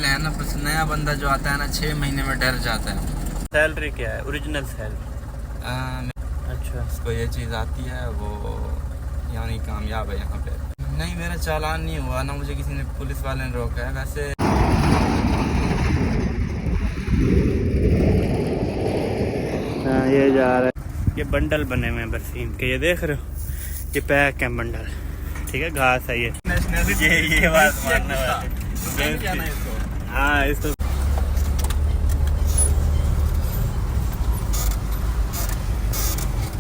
है ना, बस नया बंदा जो आता है ना 6 महीने में डर जाता है। सैलरी क्या है? Original salary? अच्छा, उसको ये चीज़ आती है, वो यानी कामयाब है यहाँ पे। नहीं, मेरा चालान नहीं हुआ ना, मुझे किसी ने, पुलिस वाले ने रोका है। वैसे हाँ, ये जा रहा है। ये बंडल बने हुए हैं बरसीम के, ये देख रहे हो, ये पैक है बंडल। ठीक है, घास है ये बात मानने वाले। हाँ, इसको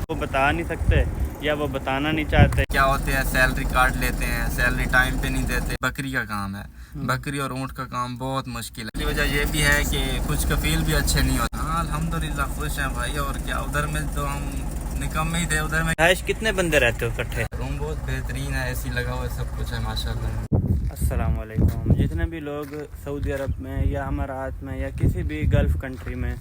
वो बता नहीं सकते या वो बताना नहीं चाहते। क्या होते हैं, सैलरी काट लेते हैं, सैलरी टाइम पे नहीं देते। बकरी का काम है, बकरी और ऊँट का काम बहुत मुश्किल है। वजह ये भी है कि कुछ कफील भी अच्छे नहीं होते। हाँ, अल्हम्दुलिल्लाह खुश हैं भाई। और क्या, उधर में तो हम निकम्मे ही थे। उधर में आयश कितने बंदे रहते हो इकट्ठे? रूम बहुत बेहतरीन है, एसी लगा हुआ है, सब कुछ है माशाल्लाह। अस्सलाम वालेकुम। जितने भी लोग सऊदी अरब में या अमारात में या किसी भी गल्फ़ कंट्री में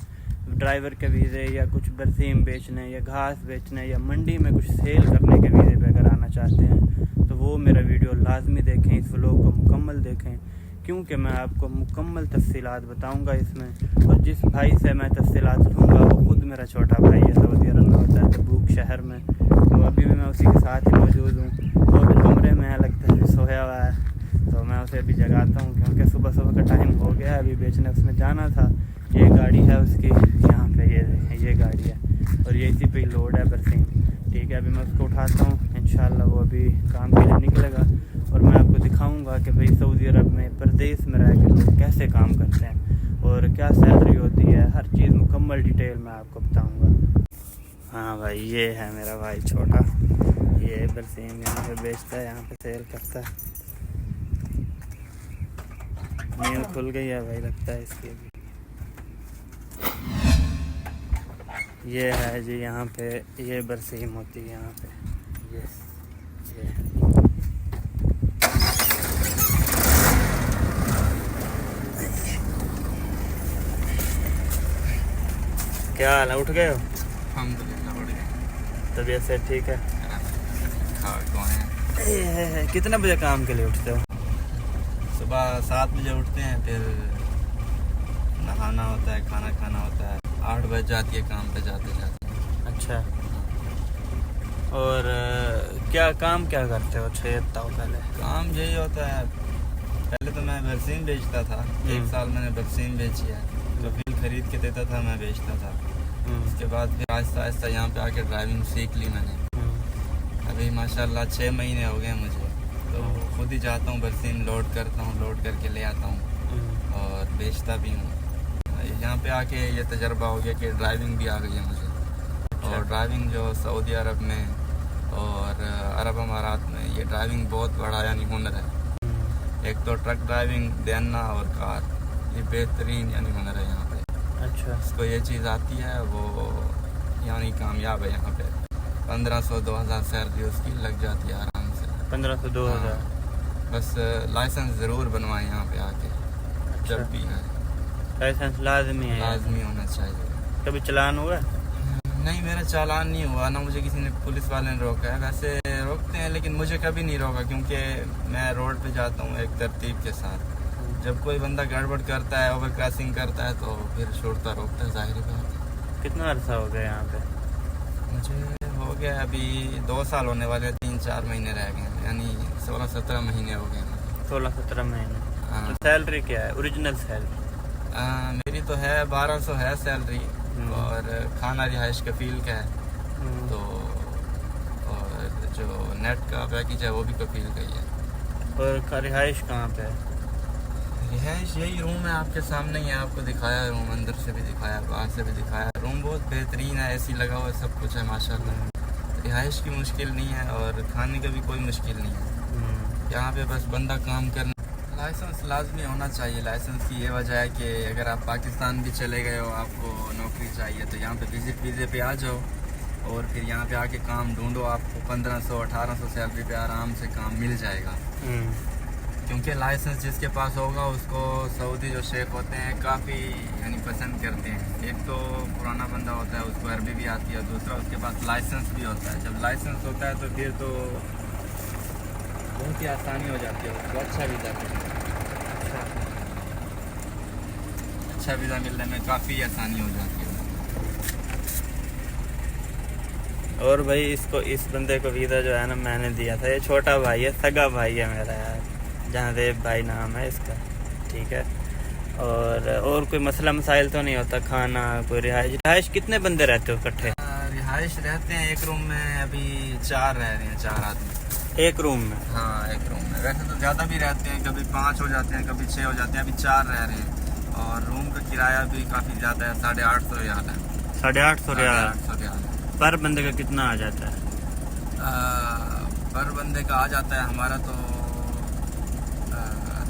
ड्राइवर के वीज़े या कुछ बरसीम बेचने या घास बेचने या मंडी में कुछ सेल करने के वीज़े पे अगर आना चाहते हैं तो वो मेरा वीडियो लाजमी देखें, इस व्लॉग को मुकम्मल देखें, क्योंकि मैं आपको मुकम्मल तफसीलात बताऊंगा इसमें। और जिस भाई से मैं तफसीलात लूँगा वो खुद मेरा छोटा भाई है, सऊदी अरब में होता है तबूक शहर में। तो अभी भी मैं उसी के साथ ही मौजूद हूँ। वो भी कमरे में लगता है सोया हुआ है, तो मैं उसे अभी जगाता हूँ क्योंकि सुबह सुबह का टाइम हो गया है। अभी बेचने उसमें जाना था। ये गाड़ी है उसकी, यहाँ पे ये देखें, ये गाड़ी है और ये इसी पे ही लोड है बरसीम। ठीक है, अभी मैं उसको उठाता हूँ, इंशाल्लाह वो अभी काम के लिए निकलेगा और मैं आपको दिखाऊंगा कि भाई सऊदी अरब में परदेश में रह के लोग कैसे काम करते हैं और क्या सैलरी होती है। हर चीज़ मुकम्मल डिटेल में आपको बताऊँगा। हाँ भाई, ये है मेरा भाई छोटा, ये बरसीम यहाँ पे बेचता है, यहाँ पे सेल करता है। नींद खुल गई है भाई, लगता है इसकी भी। ये है जी, यहाँ पे ये बरसीम होती है यहाँ पे। ये क्या हाल है, उठ गए हो? अल्हम्दुलिल्लाह बढ़िया। तबीयत से ठीक है? है। कितने बजे काम के लिए उठते हो? सुबह 7 बजे उठते हैं, फिर नहाना होता है, खाना खाना होता है, 8 बज जाती है काम पे जाते जाते। अच्छा, और क्या काम क्या करते हो? अच्छा, ये बताओ पहले। काम यही होता है, पहले तो मैं बरसीम बेचता था। 1 साल मैंने बरसीम बेची है, कफील खरीद के देता था, मैं बेचता था। उसके बाद फिर आहिस्ता आहिस्ता यहाँ पे आके ड्राइविंग सीख ली मैंने। अभी माशाल्लाह 6 महीने हो गए मुझे, तो खुद ही जाता हूँ, बरसीम लोड करता हूँ, लोड करके ले आता हूँ और बेचता भी हूँ। यहाँ पे आके ये तजर्बा हो गया कि ड्राइविंग भी आ गई है मुझे। और ड्राइविंग जो सऊदी अरब में और अरब अमारात में, ये ड्राइविंग बहुत बड़ा यानी हुनर है। एक तो ट्रक ड्राइविंग देना और कार, ये बेहतरीन यानी हुनर है यहाँ पे। अच्छा, उसको ये चीज़ आती है, वो यानी कामयाब है यहाँ पे। 1500-2000 सैलरी उसकी लग जाती है आराम से। 1500-2000? बस लाइसेंस ज़रूर बनवाएं यहाँ पे आके। अच्छा, जब भी है लाइसेंस लाजमी है? लाजमी होना चाहिए। कभी चलान हुआ? नहीं, मेरा चालान नहीं हुआ ना, मुझे किसी ने, पुलिस वाले ने रोका है। वैसे रोकते हैं लेकिन मुझे कभी नहीं रोका, क्योंकि मैं रोड पे जाता हूँ एक तरतीब के साथ। जब कोई बंदा गड़बड़ करता है, ओवर क्रॉसिंग करता है, तो फिर छोड़ता रोकता है, जाहिर बात है। कितना अरसा हो गया यहाँ पे? मुझे हो गया अभी 2 साल होने वाले, 3-4 महीने रह गए, यानी 16-17 महीने हो गए। 16-17 महीने। हाँ। तो सैलरी क्या है, ओरिजिनल सैलरी? मेरी तो है 1200 है सैलरी, और खाना रिहाइश कफील का है। तो और जो नेट का पैकेज है वो भी कफील का ही है। और रिहाइश कहाँ पे है? रिहाइश यही रूम है, आपके सामने ही है, आपको दिखाया रूम, अंदर से भी दिखाया, बाहर से भी दिखाया। रूम बहुत बेहतरीन है, एसी लगा हुआ है, सब कुछ है माशाल्लाह। रिहाइश की मुश्किल नहीं है और खाने का भी कोई मुश्किल नहीं है। यहाँ पे बस बंदा काम करना। लाइसेंस लाजमी होना चाहिए। लाइसेंस की ये वजह है कि अगर आप पाकिस्तान भी चले गए हो, आपको नौकरी चाहिए, तो यहाँ पे विजिट वीज़े पे आ जाओ और फिर यहाँ पे आके काम ढूंढो। आपको 1500-1800 सैलरी पे आराम से काम मिल जाएगा। क्योंकि लाइसेंस जिसके पास होगा उसको सऊदी जो शेख होते हैं काफ़ी यानी पसंद करते हैं। एक तो पुराना बंदा होता है, उसको अरबी भी आती है, दूसरा उसके पास लाइसेंस भी होता है। जब लाइसेंस होता है तो फिर तो बहुत ही आसानी हो जाती है, उसको अच्छा वीज़ा मिलता है। अच्छा वीज़ा मिलने में काफ़ी आसानी हो जाती है। और भाई इसको, इस बंदे को वीज़ा जो है ना मैंने दिया था, ये छोटा भाई है, सगा भाई है मेरा यार, जहांदेव भाई नाम है इसका, ठीक है। और कोई मसला मसाइल तो नहीं होता, खाना, कोई रिहाइश कितने बंदे रहते हो इकट्ठे? रिहाइश रहते हैं एक रूम में, अभी 4 रह रहे हैं, 4 आदमी एक रूम में? हाँ एक रूम में। वैसे तो ज़्यादा भी रहते हैं, कभी 5 हो जाते हैं, कभी 6 हो जाते हैं, अभी 4 रह रहे हैं। और रूम का किराया भी काफ़ी ज़्यादा है, 850 रियाल है। 850 रियाल? 850 रियाल पर बंदे का कितना आ जाता है? पर बंदे का आ जाता है हमारा तो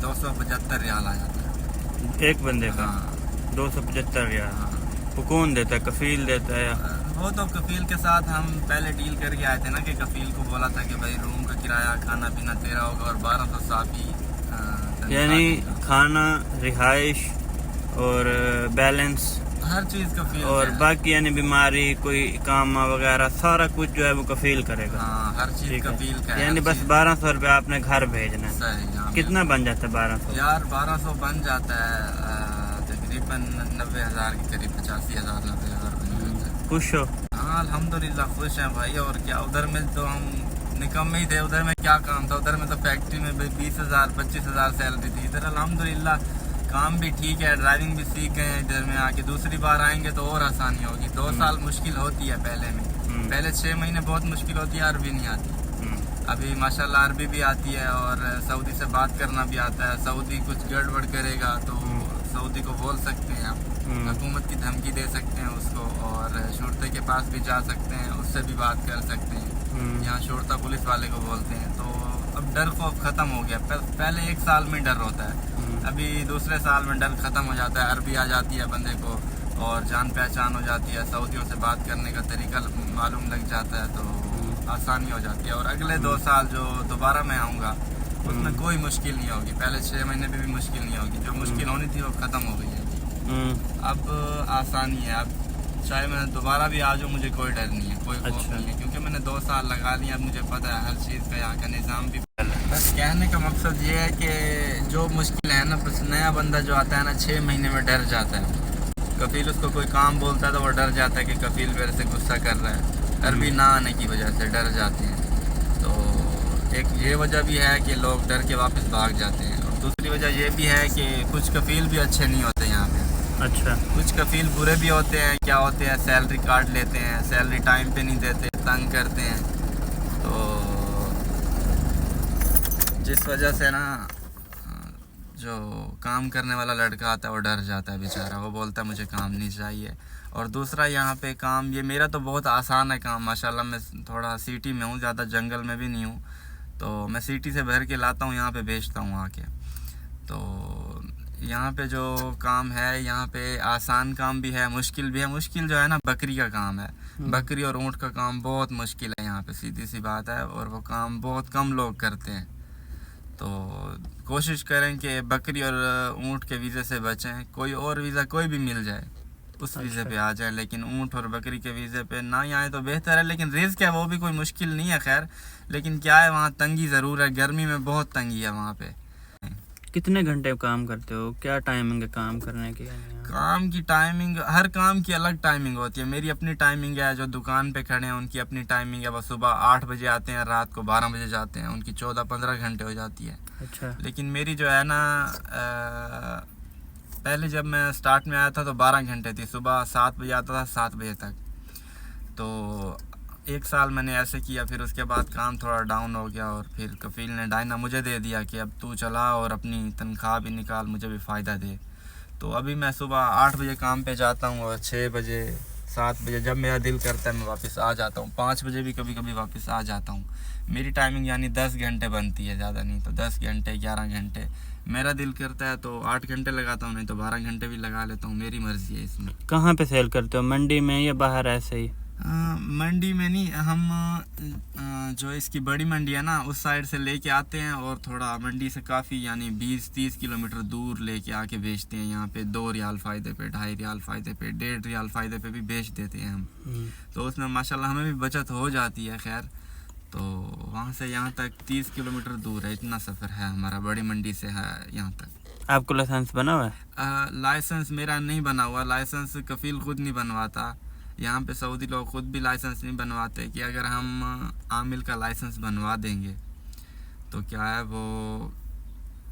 275 रियाल आ जाता है एक बंदे का? हाँ। 275 रियाल? हाँ। वो कौन देता है, कफील देता है? वो तो कफील के साथ हम पहले डील करके आए थे ना, कि कफील को बोला था कि भाई रूम का किराया खाना पीना तेरा होगा और 1200 साफी, यानी खाना, रिहाइश और बैलेंस, हर चीज़ कफील और बाकी यानी बीमारी, कोई काम वगैरह सारा कुछ जो है वो कफील करेगा? हाँ हर चीज़ कफील का है। यानी बस 1200 रुपये आपने घर भेजना है? सही। हाँ कितना बन जाता है 1200? यार 1200 बन जाता है तकरीबन 90,000 के करीब, 85,000 90,000 बन जाता है। खुश हो? हाँ अल्हम्दुलिल्लाह खुश हैं भाई। और क्या, उधर में तो हम निकम्मे ही थे, उधर में क्या काम था, उधर में तो फैक्ट्री में 20,000 25,000 सैलरी थी। इधर अल्हम्दुलिल्लाह काम भी ठीक है, ड्राइविंग भी सीख गए हैं। इधर में आके दूसरी बार आएंगे तो और आसानी होगी। 2 साल मुश्किल होती है पहले में, पहले 6 महीने बहुत मुश्किल होती है, अरबी नहीं आती। अभी माशाल्लाह अरबी भी आती है और सऊदी से बात करना भी आता है। सऊदी कुछ गड़बड़ करेगा तो सऊदी को बोल सकते हैं आप, हुकूमत की धमकी दे सकते हैं उसको, और शुरते के पास भी जा सकते हैं, उससे भी बात कर सकते हैं। यहाँ शुरता पुलिस वाले को बोलते हैं। तो अब डर खौफ ख़त्म हो गया। पहले 1 साल में डर होता है, अभी दूसरे साल में डर ख़त्म हो जाता है। अरबी आ जाती है बंदे को और जान पहचान हो जाती है, सऊदियों से बात करने का तरीका मालूम लग जाता है, तो आसानी हो जाती है। और अगले 2 साल जो दोबारा मैं आऊँगा उसमें कोई मुश्किल नहीं होगी। पहले 6 महीने में भी मुश्किल नहीं होगी, जो मुश्किल होनी थी वो ख़त्म हो गई है। अब आसानी है। अब चाहे मैं दोबारा भी आ जाऊँ मुझे कोई डर नहीं है, कोई खौफ नहीं है, क्योंकि मैंने 2 साल लगा लिया। अब मुझे पता है हर चीज़ का, यहाँ का निज़ाम भी। बस कहने का मकसद ये है कि जो मुश्किल है ना, बस नया बंदा जो आता है ना 6 महीने में डर जाता है। कफील उसको कोई काम बोलता है तो वो डर जाता है कि कफील मेरे से गुस्सा कर रहा है। अरबी ना आने की वजह से डर जाते हैं। तो एक ये वजह भी है कि लोग डर के वापस भाग जाते हैं। और दूसरी वजह ये भी है कि कुछ कफील भी अच्छे नहीं होते यहाँ पे। अच्छा। कुछ कफील बुरे भी होते हैं। क्या होते हैं, सैलरी काट लेते हैं, सैलरी टाइम पे नहीं देते, तंग करते हैं। तो जिस वजह से ना जो काम करने वाला लड़का आता है वो डर जाता है बेचारा, वो बोलता है मुझे काम नहीं चाहिए। और दूसरा यहाँ पे काम, ये मेरा तो बहुत आसान है काम माशाल्लाह। मैं थोड़ा सिटी में हूँ, ज़्यादा जंगल में भी नहीं हूँ, तो मैं सिटी से भर के लाता हूँ, यहाँ पे बेचता हूँ आके। तो यहाँ पे जो काम है, यहाँ पे आसान काम भी है, मुश्किल भी है। मुश्किल जो है ना बकरी का काम है, बकरी और ऊँट का काम बहुत मुश्किल है यहाँ पे, सीधी सी बात है। और वो काम बहुत कम लोग करते हैं। तो कोशिश करें कि बकरी और ऊँट के वीज़े से बचें। कोई और वीज़ा कोई भी मिल जाए उस वीज़े पे आ जाए, लेकिन ऊँट और बकरी के वीज़े पे ना ही आए तो बेहतर है। लेकिन रिस्क है, वो भी कोई मुश्किल नहीं है खैर। लेकिन क्या है, वहाँ तंगी ज़रूर है, गर्मी में बहुत तंगी है वहाँ पे। कितने घंटे काम करते हो, क्या टाइमिंग है काम करने की? काम की टाइमिंग, हर काम की अलग टाइमिंग होती है। मेरी अपनी टाइमिंग है, जो दुकान पे खड़े हैं उनकी अपनी टाइमिंग है। वो सुबह 8 बजे आते हैं, रात को 12 बजे जाते हैं, उनकी 14-15 घंटे हो जाती है। अच्छा। लेकिन मेरी जो है ना, पहले जब मैं स्टार्ट में आया था तो 12 घंटे थी। सुबह 7 बजे आता था, 7 बजे तक। तो 1 साल मैंने ऐसे किया, फिर उसके बाद काम थोड़ा डाउन हो गया और फिर कफील ने डायना मुझे दे दिया कि अब तू चला और अपनी तनख्वाह भी निकाल, मुझे भी फ़ायदा दे। तो अभी मैं सुबह 8 बजे काम पे जाता हूँ और 6 बजे 7 बजे जब मेरा दिल करता है मैं वापस आ जाता हूँ। 5 बजे भी कभी कभी वापस आ जाता हूँ। मेरी टाइमिंग यानी 10 घंटे बनती है, ज़्यादा नहीं तो 10 घंटे 11 घंटे। मेरा दिल करता है तो 8 घंटे लगाता हूँ, नहीं तो 12 घंटे भी लगा लेता हूँ, मेरी मर्ज़ी है इसमें। कहाँ पे सेल करते हो, मंडी में या बाहर ऐसे ही? मंडी में नहीं, हम जो इसकी बड़ी मंडी है ना उस साइड से लेके आते हैं और थोड़ा मंडी से काफ़ी यानी 20-30 किलोमीटर दूर लेके आके बेचते हैं। यहाँ पे 2 रियाल फ़ायदे पे, 2.5 रियाल फ़ायदे पे, 1.5 रियाल फ़ायदे पे भी बेच देते हैं हम। तो उसमें माशाल्लाह हमें भी बचत हो जाती है। खैर, तो वहाँ से यहाँ तक 30 किलोमीटर दूर है, इतना सफ़र है हमारा बड़ी मंडी से है यहाँ तक। आपको लाइसेंस बना हुआ है? लाइसेंस मेरा नहीं बना हुआ, लाइसेंस कफील खुद नहीं बनवाता। यहाँ पे सऊदी लोग खुद भी लाइसेंस नहीं बनवाते कि अगर हम आमिल का लाइसेंस बनवा देंगे तो क्या है वो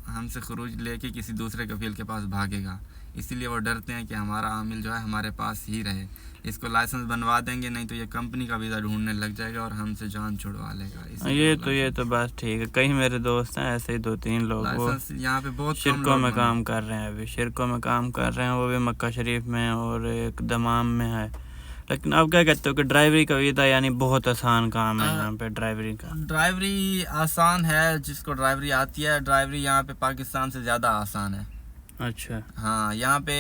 हमसे खरूज लेके किसी दूसरे कफील के पास भागेगा, इसीलिए वो डरते हैं कि हमारा आमिल जो है हमारे पास ही रहे। इसको लाइसेंस बनवा देंगे नहीं तो ये कंपनी का वीज़ा ढूंढने लग जाएगा और हमसे जान छुड़वा लेगा। ये तो बात ठीक है। कई मेरे दोस्त हैं ऐसे ही 2-3 लोग, वो यहाँ पे बहुत शिरकों में काम कर रहे हैं, अभी शिरकों में काम कर रहे हैं, वो भी मक्का शरीफ में और एक दमाम में है। लेकिन आप क्या कहते हो कि ड्राइवरी का वीज़ा यानी बहुत आसान काम है यहाँ पे ड्राइवरी का? ड्राइवरी आसान है, जिसको ड्राइवरी आती है। ड्राइवरी यहाँ पे पाकिस्तान से ज़्यादा आसान है। अच्छा। हाँ, यहाँ पे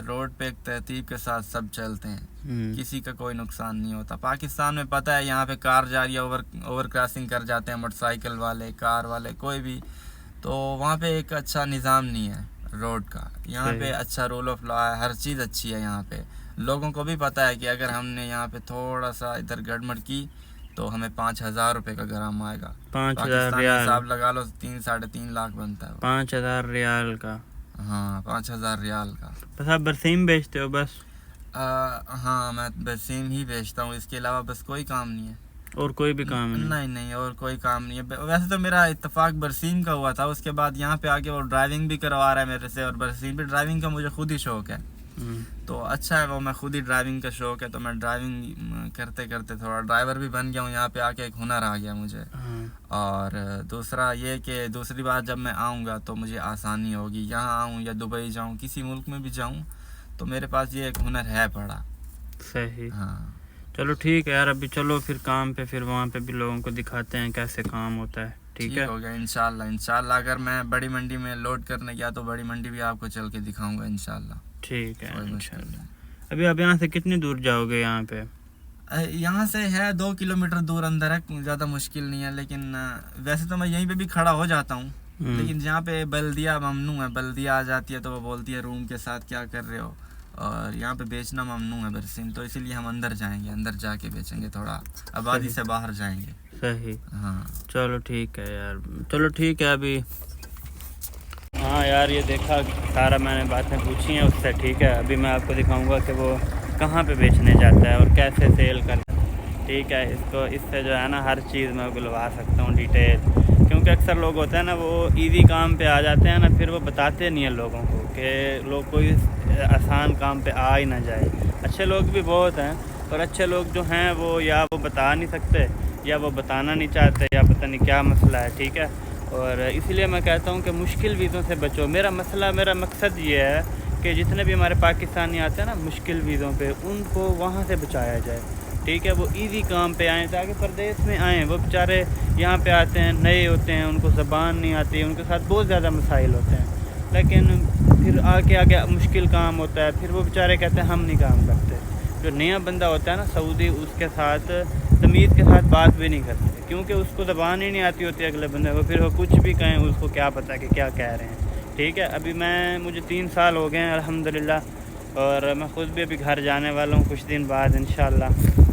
रोड पे एक तरतीब के साथ सब चलते हैं, किसी का कोई नुकसान नहीं होता। पाकिस्तान में पता है यहाँ पे कार जा रही है, ओवर क्रॉसिंग कर जाते हैं मोटरसाइकिल वाले, कार वाले, कोई भी, तो वहाँ पे एक अच्छा निज़ाम नहीं है रोड का। यहाँ पे अच्छा रूल ऑफ लॉ है, हर चीज़ अच्छी है यहाँ पे। लोगों को भी पता है कि अगर हमने यहाँ पे थोड़ा सा इधर गड़बड़ की तो हमें 5,000 रुपये का गराम आएगा। 5,000 रियाल हिसाब लगा लो, 3-3.5 लाख बनता है। 5,000 रियाल का? हाँ, 5,000 रियाल का। बस आप बरसीम बेचते हो बस? हाँ, मैं बरसीम ही बेचता हूँ, इसके अलावा बस कोई काम नहीं है। और कोई भी काम नहीं? नहीं, और कोई काम नहीं है। वैसे तो मेरा इत्तेफाक बरसीम का हुआ था, उसके बाद यहाँ पे आके वो ड्राइविंग भी करवा रहा है मेरे से, और बरसीम भी ड्राइविंग का मुझे खुद ही शौक है। तो अच्छा है वो, मैं खुद ही ड्राइविंग का शौक है तो मैं ड्राइविंग करते करते थोड़ा ड्राइवर भी बन गया हूँ। यहाँ पे आके एक हुनर आ गया मुझे। और दूसरा ये कि दूसरी बार जब मैं आऊँगा तो मुझे आसानी होगी। यहाँ आऊँ या दुबई जाऊँ, किसी मुल्क में भी जाऊँ, तो मेरे पास ये एक हुनर है पड़ा। सही। हाँ, चलो ठीक है यार, अभी चलो फिर काम पे, फिर वहाँ पे भी लोगों को दिखाते हैं कैसे काम होता है। ठीक है, हो गया। इंशाल्लाह अगर मैं बड़ी मंडी में लोड करने गया तो बड़ी मंडी भी आपको चल के दिखाऊंगा इंशाल्लाह। ठीक है इंशाल्लाह। अभी आप यहाँ से कितनी दूर जाओगे? यहाँ पे यहाँ से है 2 किलोमीटर दूर अंदर है, ज़्यादा मुश्किल नहीं है। लेकिन वैसे तो मैं यहीं पे भी खड़ा हो जाता हूँ, लेकिन जहाँ पे बल्दिया ममनू है, बल्दिया आ जाती है तो वो बोलती है रूम के साथ क्या कर रहे हो, और यहाँ पे बेचना ममनू है बरसीम, तो इसीलिए हम अंदर जाएंगे, अंदर जाके बेचेंगे, थोड़ा आबादी से बाहर जाएंगे। सही। हाँ चलो ठीक है यार, चलो ठीक है अभी। हाँ यार, ये देखा सारा मैंने बातें पूछी हैं उससे। ठीक है, अभी मैं आपको दिखाऊंगा कि वो कहाँ पे बेचने जाता है और कैसे सेल करता है। ठीक है, इसको इससे जो है ना हर चीज़ मैं बुलवा सकता हूँ डिटेल, क्योंकि अक्सर लोग होते हैं ना वो इजी काम पे आ जाते हैं ना, फिर वो बताते नहीं हैं लोगों को कि लोग कोई आसान काम पे आ ही ना जाए। अच्छे लोग भी बहुत हैं, पर अच्छे लोग जो हैं वो या वो बता नहीं सकते या वो बताना नहीं चाहते, या पता नहीं क्या मसला है। ठीक है, और इसीलिए मैं कहता हूँ कि मुश्किल वीज़ों से बचो। मेरा मकसद ये है कि जितने भी हमारे पाकिस्तानी आते हैं ना मुश्किल वीज़ों पे, उनको वहाँ से बचाया जाए। ठीक है, वो इजी काम पे आएँ, ताकि परदेश में आएँ। वो बेचारे यहाँ पे आते हैं, नए होते हैं, उनको ज़बान नहीं आती, उनके साथ बहुत ज़्यादा मसाइल होते हैं, लेकिन फिर आगे मुश्किल काम होता है, फिर वो बेचारे कहते हैं हम नहीं काम करते। जो नया बंदा होता है ना सऊदी, उसके साथ तमीज़ के साथ बात भी नहीं करते, क्योंकि उसको ज़बान ही नहीं आती होती अगले बंदे को। फिर वो कुछ भी कहें उसको क्या पता कि क्या कह रहे हैं। ठीक है, अभी मुझे 3 साल हो गए हैं अल्हम्दुलिल्लाह, और मैं ख़ुद भी अभी घर जाने वाला हूँ कुछ दिन बाद इंशाल्लाह।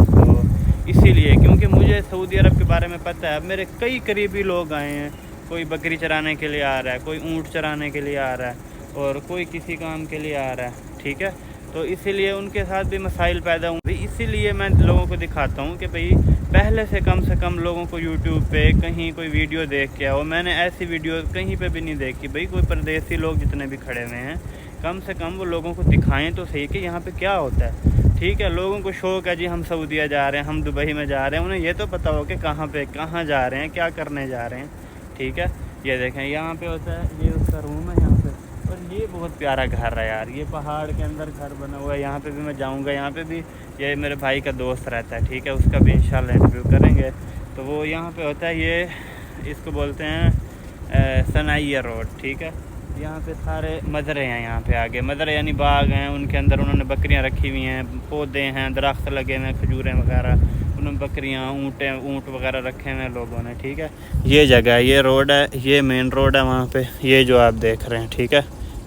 तो इसीलिए, क्योंकि मुझे सऊदी अरब के बारे में पता है। अब मेरे कई करीबी लोग आए हैं, कोई बकरी चराने के लिए आ रहा है, कोई ऊँट चराने के लिए आ रहा है, और कोई किसी काम के लिए आ रहा है। ठीक है, तो इसीलिए उनके साथ भी मसाइल पैदा हुए। इसीलिए मैं लोगों को दिखाता हूँ कि भाई पहले से कम लोगों को यूट्यूब पे कहीं कोई वीडियो देख के आओ। मैंने ऐसी वीडियो कहीं पे भी नहीं देखी। भाई कोई परदेसी लोग जितने भी खड़े हुए हैं, कम से कम वो लोगों को दिखाएं तो सही कि यहाँ पे क्या होता है। ठीक है, लोगों को शौक़ है जी हम सऊदीया जा रहे हैं, हम दुबई में जा रहे हैं, उन्हें ये तो पता हो कि कहाँ जा रहे हैं, क्या करने जा रहे हैं। ठीक है, ये देखें यहाँ पे होता है, ये उसका रूम है यहाँ पे, और ये बहुत प्यारा घर है यार, ये पहाड़ के अंदर घर बना हुआ है। यहाँ पे भी मैं जाऊँगा, यहाँ पे भी ये मेरे भाई का दोस्त रहता है। ठीक है, उसका भी इंशाल्लाह इंटरव्यू करेंगे। तो वो यहाँ पे होता है, ये इसको बोलते हैं सनाइया रोड। ठीक है, यहाँ पे सारे मज़रे हैं, यहाँ पे आगे मज़रे यानी बाग हैं, उनके अंदर उन्होंने बकरियाँ रखी हुई हैं, पौधे हैं, दरख्त लगे हुए हैं, खजूरें वगैरह, उन्होंने बकरियाँ ऊँट वगैरह रखे हुए हैं लोगों ने। ठीक है, ये जगह, ये रोड है, ये मेन रोड है वहाँ पे, ये जो आप देख रहे हैं। ठीक है,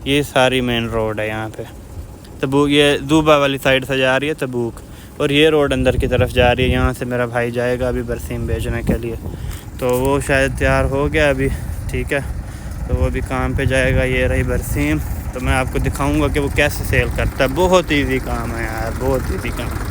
ये सारी मेन रोड है यहाँ पे। तबूक, ये दूबा वाली साइड से जा रही है तबूक, और ये रोड अंदर की तरफ जा रही है। यहाँ से मेरा भाई जाएगा अभी बरसीम बेचने के लिए, तो वो शायद तैयार हो गया अभी। ठीक है, तो वो भी काम पे जाएगा। ये रही बरसीम, तो मैं आपको दिखाऊंगा कि वो कैसे सेल करता है। बहुत इजी काम है यार, बहुत इजी काम।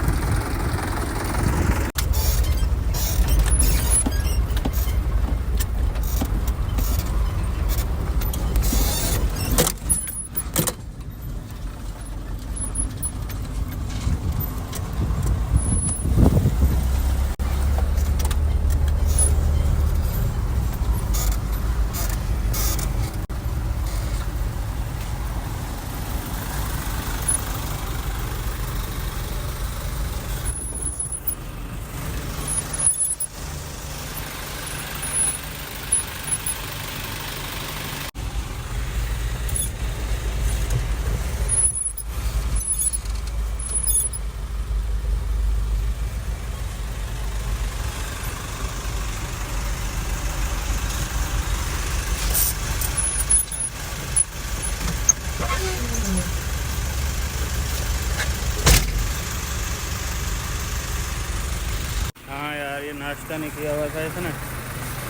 हाँ यार, ये नाश्ता नहीं किया हुआ था इसने,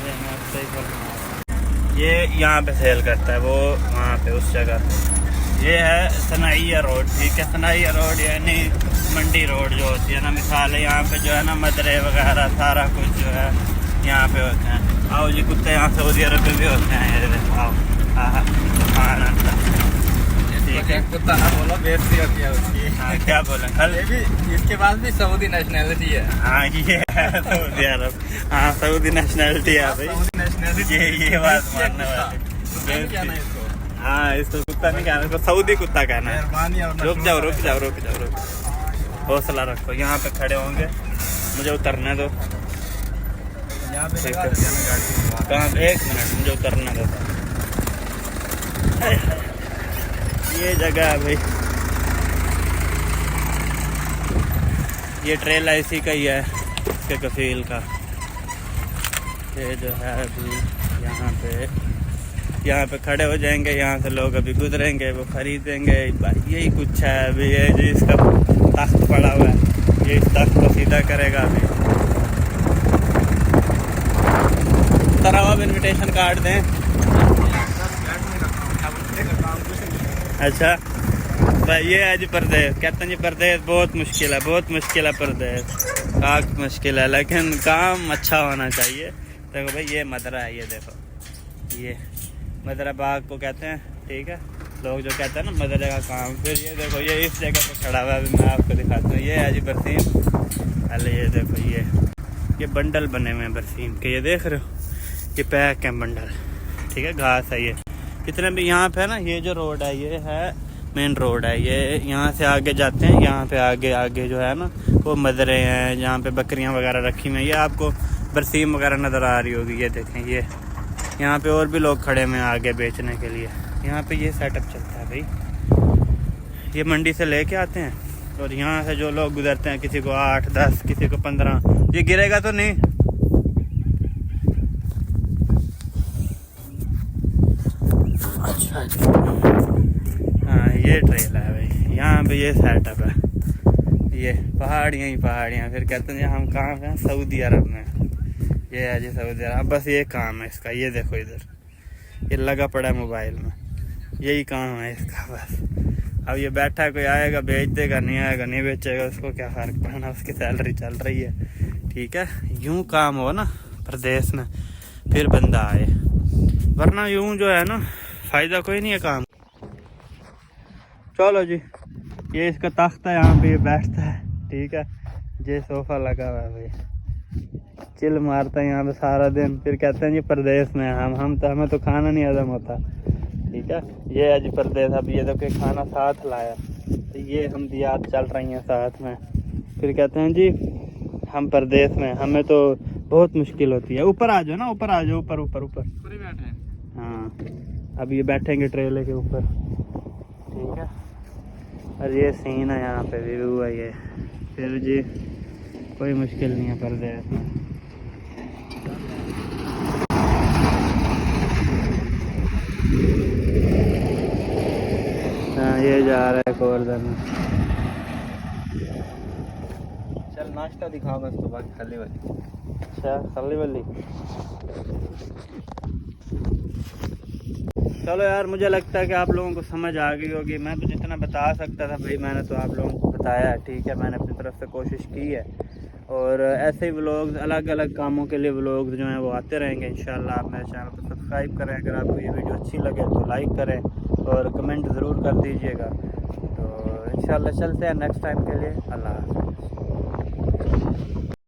ये नाश्ता ही करना। ये यहाँ पे सेल करता है, वो वहाँ पे उस जगह पे। ये है सनाइया रोड, ठीक है। सनाइया रोड यानी मंडी रोड जो होती है ना, मिसाल है यहाँ पे जो है ना मदरे वगैरह सारा कुछ जो है यहाँ पे होते हैं। आओ जी कुत्ते यहाँ सऊदी अरब में भी होते हैं, ये देखो आओ। हाँ ठीक है, कुत्ता ना बोलो, बेइज्जती होती है उसकी। हाँ क्या बोले कल ये भी, इसके पास भी सऊदी नेशनैलिटी है। हाँ ये है सऊदी अरब, हाँ सऊदी नेशनैलिटी है भाई, सऊदी नेशनैलिटी। ये बात मानने वाले। क्या ना इसको, हाँ इसको कुत्ता नहीं कहना, इसको सऊदी कुत्ता कहना है। मेहरबानी और रुक जाओ रुक जाओ रुक जाओ रुक जाओ, हौसला रखो। यहाँ पे खड़े होंगे, मुझे उतरने दो। यहाँ पे ठीक लगा है। देते हैं गाड़ी की। कहाँ पे? एक मिनट, मुझे उतरने दो। ये जगह है भाई, ये ट्रेल इसी का ही है, इसके कफील का। ये जो है अभी यहाँ पे खड़े हो जाएंगे, यहाँ से लोग अभी गुजरेंगे, वो खरीदेंगे। यही कुछ है अभी। ये जो इसका तख्त पड़ा हुआ है, ये इस तख्त को सीधा करेगा अभी। तरह अब इन्विटेशन कार्ड दें। अच्छा भाई, ये है जी परदेश। कहते हैं जी परदेश बहुत मुश्किल है, बहुत मुश्किल है परदेश, काफ़ी मुश्किल है, लेकिन काम अच्छा होना चाहिए। देखो भाई ये मदरा है, ये देखो ये मदरा बाग को कहते हैं, ठीक है। लोग जो कहते हैं ना मदरे का काम। फिर ये देखो ये इस जगह पे खड़ा हुआ है, अभी मैं आपको दिखाता हूँ। ये है जी बरसीम। अरे ये देखो ये बंडल बने हुए हैं बरसीम के, ये देख रहे हो, ये पैक है बंडल, ठीक है। घास है ये, कितने भी यहाँ पे है ना। ये जो रोड है ये है मेन रोड है, ये यहाँ से आगे जाते हैं। यहाँ पे आगे जो है ना वो मदरे हैं, जहाँ पे बकरियाँ वगैरह रखी हुई हैं। ये आपको बरसीम वगैरह नज़र आ रही होगी, ये देखें। ये यहाँ पे और भी लोग खड़े हुए हैं आगे बेचने के लिए। यहाँ पे ये सेटअप चलता है भाई। ये मंडी से लेके आते हैं और यहाँ से जो लोग गुजरते हैं, किसी को 8, 10, किसी को 15। ये गिरेगा तो नहीं? अच्छा हाँ, ये ट्रेल है भाई। यहाँ पे ये सेटअप है, ये पहाड़ियाँ ही पहाड़ियाँ। फिर कहते हैं हम कहाँ पे हैं? सऊदी अरब में। ये है जी सऊदी अरब, बस ये काम है इसका। ये देखो इधर ये लगा पड़ा है मोबाइल में, यही काम है इसका बस। अब ये बैठा है, कोई आएगा बेच देगा, नहीं आएगा नहीं बेचेगा, उसको क्या फ़र्क पड़ना, उसकी सैलरी चल रही है, ठीक है। यूँ काम हो ना प्रदेश में, फिर बंदा आए, वरना यूँ जो है ना फ़ायदा कोई नहीं है काम। चलो जी, ये इसका तख्त है, यहाँ पे ये बैठता है, ठीक है। ये सोफ़ा लगा हुआ है भाई, चिल मारता है यहाँ पे सारा दिन। फिर कहते हैं जी परदेश में हम तो, हमें तो खाना नहीं हजम होता, ठीक है। ये है जी परदेश। अब ये तो कोई खाना साथ लाया, तो ये हम दियात चल रही हैं साथ में। फिर कहते हैं जी हम परदेश में, हमें तो बहुत मुश्किल होती है। ऊपर आ जाओ ना, ऊपर आ जाओ, ऊपर ऊपर ऊपर बैठे। हाँ अब ये बैठेंगे ट्रेले के ऊपर, ठीक है। और ये सीन है, यहाँ पे व्यू है ये। फिर जी कोई मुश्किल नहीं है परदेश में। हाँ ये जा रहा है गोवर्धन में। चल नाश्ता दिखाओ बस, तो बाकी खाली वाली। अच्छा खाली वाली। चलो यार, मुझे लगता है कि आप लोगों को समझ आ गई होगी। मैं तो जितना बता सकता था भाई मैंने तो आप लोगों को बताया है, ठीक है। मैंने अपनी तरफ से कोशिश की है, और ऐसे ही व्लॉग्स, अलग अलग कामों के लिए व्लॉग्स जो हैं वो आते रहेंगे इंशाल्लाह। आप मेरे चैनल को सब्सक्राइब करें, अगर आपको ये वीडियो अच्छी लगे तो लाइक करें और कमेंट ज़रूर कर दीजिएगा। तो इंशाल्लाह चलते हैं नेक्स्ट टाइम के लिए। अल्लाह हाफ़िज़।